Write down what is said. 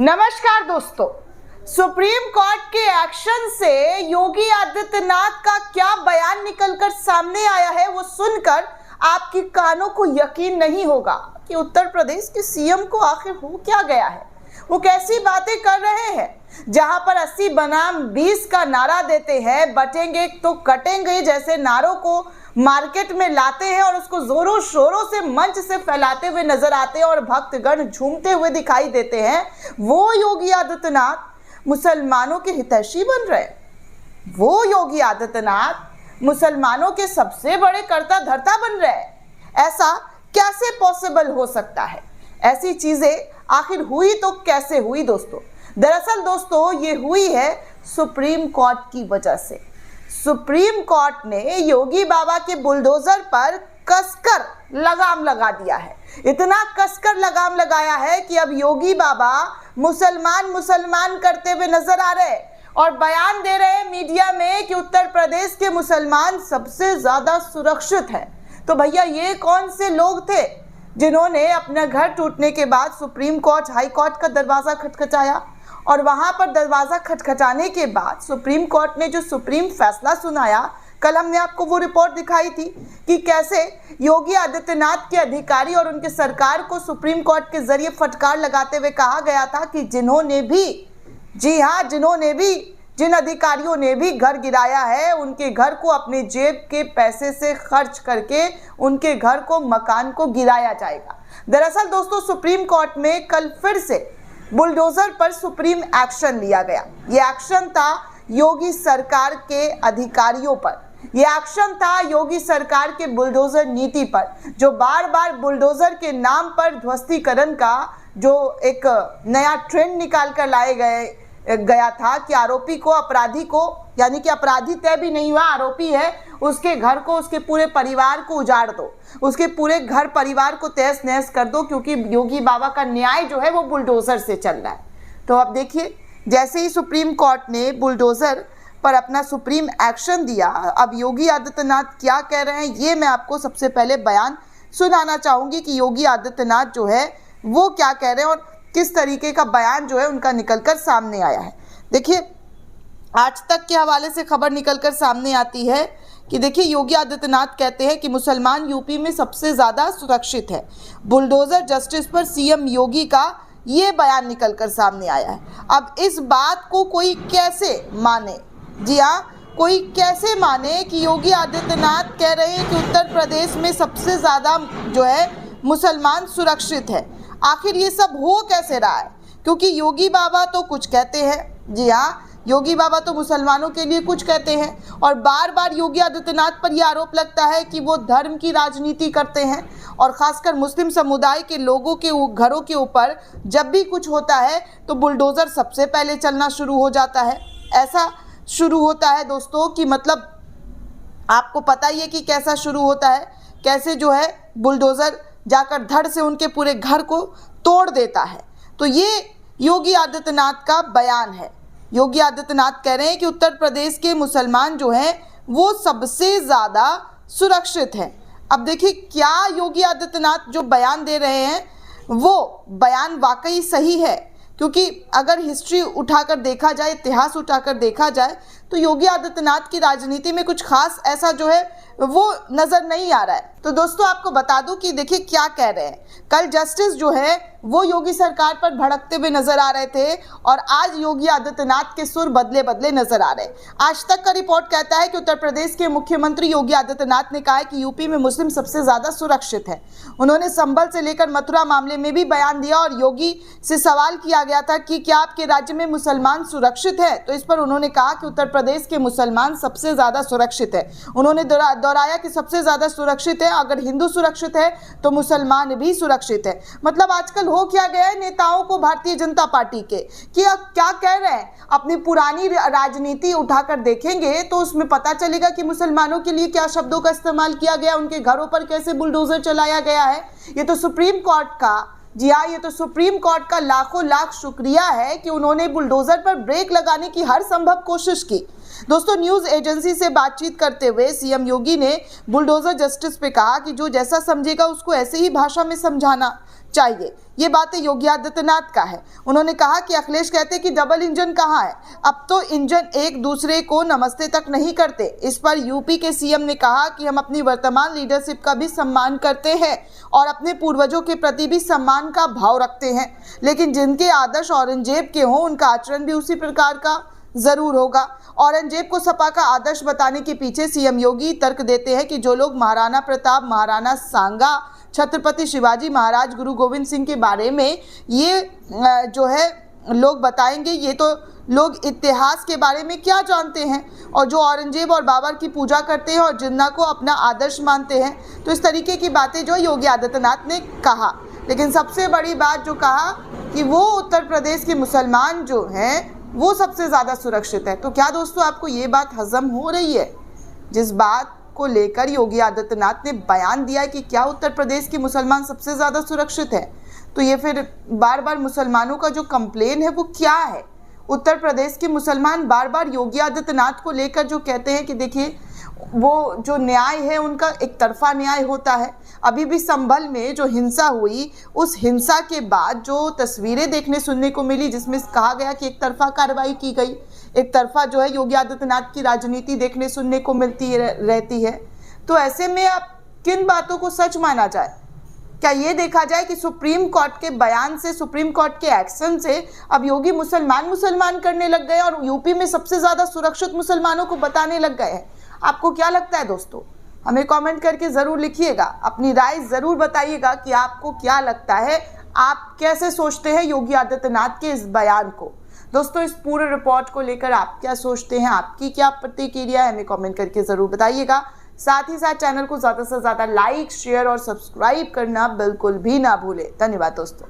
नमस्कार दोस्तों, supreme court के एक्शन से योगी आदित्यनाथ का क्या बयान निकलकर सामने आया है वो सुनकर आपकी कानों को यकीन नहीं होगा कि उत्तर प्रदेश के सीएम को आखिर हो क्या गया है। वो कैसी बातें कर रहे हैं, जहां पर 80 बनाम 20 का नारा देते हैं, बटेंगे तो कटेंगे जैसे नारों को मार्केट में लाते हैं और उसको जोरों शोरों से मंच से फैलाते हुए नजर आते हैं और भक्तगण झूमते हुए दिखाई देते हैं। वो योगी आदित्यनाथ मुसलमानों के हितैषी बन रहे हैं। वो योगी आदित्यनाथ मुसलमानों के सबसे बड़े कर्ता धर्ता बन रहे हैं। ऐसा कैसे पॉसिबल हो सकता है? ऐसी चीजें आखिर हुई तो कैसे हुई दोस्तों? दरअसल दोस्तों ये हुई है सुप्रीम कोर्ट की वजह से। सुप्रीम कोर्ट ने योगी बाबा के बुलडोजर पर कसकर लगाम लगा दिया है। इतना कसकर लगाम लगाया है कि अब योगी बाबा मुसलमान करते हुए नजर आ रहे हैं और बयान दे रहे हैं मीडिया में कि उत्तर प्रदेश के मुसलमान सबसे ज्यादा सुरक्षित हैं। तो भैया ये कौन से लोग थे जिन्होंने अपना घर टूटने के बाद सुप्रीम कोर्ट, हाई कोर्ट का दरवाजा खटखटाया और वहां पर दरवाजा खटखटाने के बाद सुप्रीम कोर्ट ने जो सुप्रीम फैसला सुनाया, कल हमने आपको वो रिपोर्ट दिखाई थी कि कैसे योगी आदित्यनाथ के अधिकारी और उनके सरकार को सुप्रीम कोर्ट के जरिए फटकार लगाते हुए कहा गया था कि जिन्होंने भी जिन अधिकारियों ने भी घर गिराया है उनके घर को अपने जेब के पैसे से खर्च करके उनके घर को, मकान को गिराया जाएगा। दरअसल दोस्तों सुप्रीम कोर्ट में कल फिर से बुलडोजर पर सुप्रीम एक्शन लिया गया। ये एक्शन था योगी सरकार के अधिकारियों पर, ये एक्शन था योगी सरकार के बुलडोजर नीति पर, जो बार बार बुलडोजर के नाम पर ध्वस्तीकरण का जो एक नया ट्रेंड निकाल कर लाए गया था कि आरोपी को, अपराधी को, यानी कि अपराधी तय भी नहीं हुआ, आरोपी है, उसके घर को, उसके पूरे परिवार को उजाड़ दो, उसके पूरे घर परिवार को तहस नहस कर दो, क्योंकि योगी बाबा का न्याय जो है वो बुलडोजर से चल रहा है। तो अब देखिए, जैसे ही सुप्रीम कोर्ट ने बुलडोजर पर अपना सुप्रीम एक्शन दिया, अब योगी आदित्यनाथ क्या कह रहे हैं ये मैं आपको सबसे पहले बयान सुनाना चाहूँगी कि योगी आदित्यनाथ जो है वो क्या कह रहे हैं और किस तरीके का बयान जो है उनका निकलकर सामने आया है। देखिए, आज तक के हवाले से खबर निकलकर सामने आती है कि देखिए योगी आदित्यनाथ कहते हैं कि मुसलमान यूपी में सबसे ज़्यादा सुरक्षित है। बुलडोजर जस्टिस पर सीएम योगी का ये बयान निकलकर सामने आया है। अब इस बात को कोई कैसे माने? जी हाँ, कोई कैसे माने कि योगी आदित्यनाथ कह रहे हैं कि उत्तर प्रदेश में सबसे ज़्यादा जो है मुसलमान सुरक्षित है। आखिर ये सब हो कैसे रहा है? क्योंकि योगी बाबा तो कुछ कहते हैं, जी हाँ, योगी बाबा तो मुसलमानों के लिए कुछ कहते हैं और बार बार योगी आदित्यनाथ पर यह आरोप लगता है कि वो धर्म की राजनीति करते हैं और ख़ासकर मुस्लिम समुदाय के लोगों के घरों के ऊपर जब भी कुछ होता है तो बुलडोज़र सबसे पहले चलना शुरू हो जाता है। ऐसा शुरू होता है दोस्तों कि मतलब आपको पता ही है कि कैसा शुरू होता है, कैसे जो है बुलडोज़र जाकर धड़ से उनके पूरे घर को तोड़ देता है। तो ये योगी आदित्यनाथ का बयान है। योगी आदित्यनाथ कह रहे हैं कि उत्तर प्रदेश के मुसलमान जो हैं वो सबसे ज़्यादा सुरक्षित हैं। अब देखिए, क्या योगी आदित्यनाथ जो बयान दे रहे हैं वो बयान वाकई सही है? क्योंकि अगर हिस्ट्री उठाकर देखा जाए, इतिहास उठाकर देखा जाए, तो योगी आदित्यनाथ की राजनीति में कुछ खास ऐसा जो है वो नज़र नहीं आ रहा है। तो दोस्तों आपको बता दूं कि देखिए क्या कह रहे हैं। कल जस्टिस जो है वो योगी सरकार पर भड़कते हुए नजर आ रहे थे और आज योगी आदित्यनाथ के सुर बदले बदले नजर आ रहे हैं। आज तक का रिपोर्ट कहता है कि उत्तर प्रदेश के मुख्यमंत्री योगी आदित्यनाथ ने कहा है कि यूपी में मुस्लिम सबसे ज्यादा सुरक्षित है। उन्होंने संभल से लेकर मथुरा मामले में भी बयान दिया और योगी से सवाल किया गया था कि क्या आपके राज्य में मुसलमान सुरक्षित है, तो इस पर उन्होंने कहा कि उत्तर प्रदेश के मुसलमान सबसे ज्यादा सुरक्षित है। उन्होंने दोहराया कि सबसे ज्यादा सुरक्षित है, अगर हिंदू सुरक्षित है तो मुसलमान भी सुरक्षित है। मतलब आजकल हो क्या गया है नेताओं को भारतीय जनता पार्टी के कि क्या कह रहे हैं, अपनी पुरानी राजनीति उठाकर देखेंगे तो उसमें पता चलेगा कि मुसलमानों के लिए क्या शब्दों का इस्तेमाल किया गया, उनके घरों पर कैसे बुलडोजर चलाया गया है। ये तो सुप्रीम कोर्ट का, जी हाँ, ये तो सुप्रीम कोर्ट का लाखों लाख शुक्रिया है कि उन्होंने बुलडोजर पर ब्रेक लगाने की हर संभव कोशिश की। दोस्तों, न्यूज एजेंसी से बातचीत करते हुए सीएम योगी ने बुलडोजर जस्टिस पे कहा कि जो जैसा समझेगा उसको ऐसे ही भाषा में समझाना चाहिए। ये बातें योगी आदित्यनाथ का है। उन्होंने कहा कि अखिलेश कहते कि डबल इंजन कहाँ है, अब तो इंजन एक दूसरे को नमस्ते तक नहीं करते। इस पर यूपी के सीएम ने कहा कि हम अपनी वर्तमान लीडरशिप का भी सम्मान करते हैं और अपने पूर्वजों के प्रति भी सम्मान का भाव रखते हैं, लेकिन जिनके आदर्श औरंगजेब के हों उनका आचरण भी उसी प्रकार का जरूर होगा। औरंगजेब को सपा का आदर्श बताने के पीछे सीएम योगी तर्क देते हैं कि जो लोग महाराणा प्रताप, महाराणा सांगा, छत्रपति शिवाजी महाराज, गुरु गोविंद सिंह के बारे में ये जो है लोग बताएंगे, ये तो लोग इतिहास के बारे में क्या जानते हैं। और जो औरंगजेब और बाबर की पूजा करते हैं और जिन्ना को अपना आदर्श मानते हैं, तो इस तरीके की बातें जो योगी आदित्यनाथ ने कहा। लेकिन सबसे बड़ी बात जो कहा कि वो उत्तर प्रदेश के मुसलमान जो हैं वो सबसे ज़्यादा सुरक्षित है। तो क्या दोस्तों आपको ये बात हजम हो रही है? जिस बात को लेकर योगी आदित्यनाथ ने बयान दिया है कि क्या उत्तर प्रदेश के मुसलमान सबसे ज़्यादा सुरक्षित है, तो ये फिर बार बार मुसलमानों का जो कंप्लेन है वो क्या है? उत्तर प्रदेश के मुसलमान बार बार योगी आदित्यनाथ को लेकर जो कहते हैं कि देखिए वो जो न्याय है उनका एक तरफा न्याय होता है। अभी भी संभल में जो हिंसा हुई, उस हिंसा के बाद जो तस्वीरें देखने सुनने को मिली जिसमें कहा गया कि एक तरफा कार्रवाई की गई, एक तरफा जो है योगी आदित्यनाथ की राजनीति देखने सुनने को मिलती रहती है। तो ऐसे में अब किन बातों को सच माना जाए? क्या ये देखा जाए कि सुप्रीम कोर्ट के बयान से, सुप्रीम कोर्ट के एक्शन से अब योगी मुसलमान करने लग गए और यूपी में सबसे ज़्यादा सुरक्षित मुसलमानों को बताने लग गए हैं? आपको क्या लगता है दोस्तों? हमें कमेंट करके ज़रूर लिखिएगा, अपनी राय ज़रूर बताइएगा कि आपको क्या लगता है, आप कैसे सोचते हैं योगी आदित्यनाथ के इस बयान को। दोस्तों, इस पूरे रिपोर्ट को लेकर आप क्या सोचते हैं, आपकी क्या प्रतिक्रिया है, हमें कमेंट करके ज़रूर बताइएगा। साथ ही साथ चैनल को ज़्यादा से ज़्यादा लाइक, शेयर और सब्सक्राइब करना बिल्कुल भी ना भूलें। धन्यवाद दोस्तों।